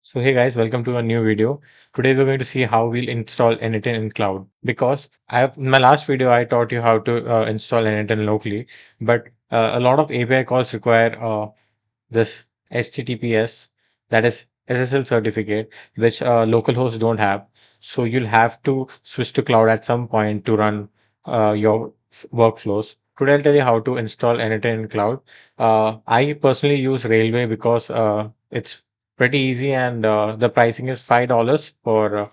So hey guys, welcome to a new video. Today we're going to see how we'll install n8n in cloud. Because in my last video I taught you how to install n8n locally, but a lot of API calls require this HTTPS, that is SSL certificate, which local hosts don't have. So you'll have to switch to cloud at some point to run your workflows. Today I'll tell you how to install n8n in cloud. I personally use Railway because it's pretty easy and the pricing is $5 for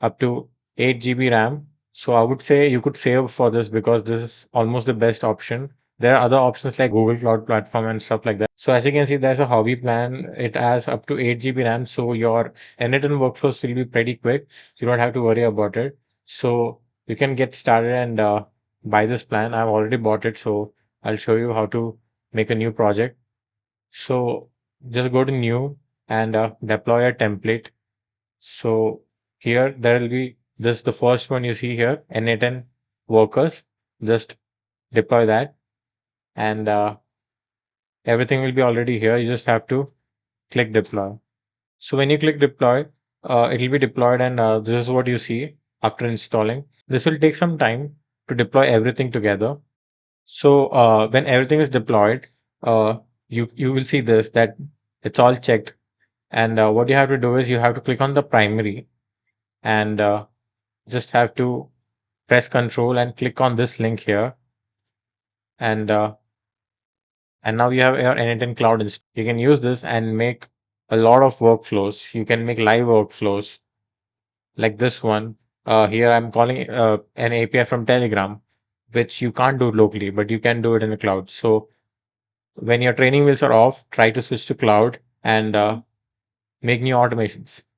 up to 8 GB RAM. So I would say you could save for this because this is almost the best option. There are other options like Google Cloud Platform and stuff like that. So as you can see, there's a hobby plan. It has up to 8 GB RAM. So your n8n workflows will be pretty quick. You don't have to worry about it. So you can get started and buy this plan. I've already bought it. So I'll show you how to make a new project. So just go to new and deploy a template. So here there will be this the first one you see here, n8n workers. Just deploy that and everything will be already here. You just have to click deploy. So when you click deploy, it will be deployed and this is what you see after installing. This will take some time to deploy everything together. So when everything is deployed, you will see this that it's all checked. And what you have to do is you have to click on the primary and just have to press control and click on this link here and now you have your n8n cloud you can use this and make a lot of workflows. You can make live workflows like this one. Here I'm calling an API from Telegram, which you can't do locally, but you can do it in the cloud. So when your training wheels are off, try to switch to cloud and make new automations.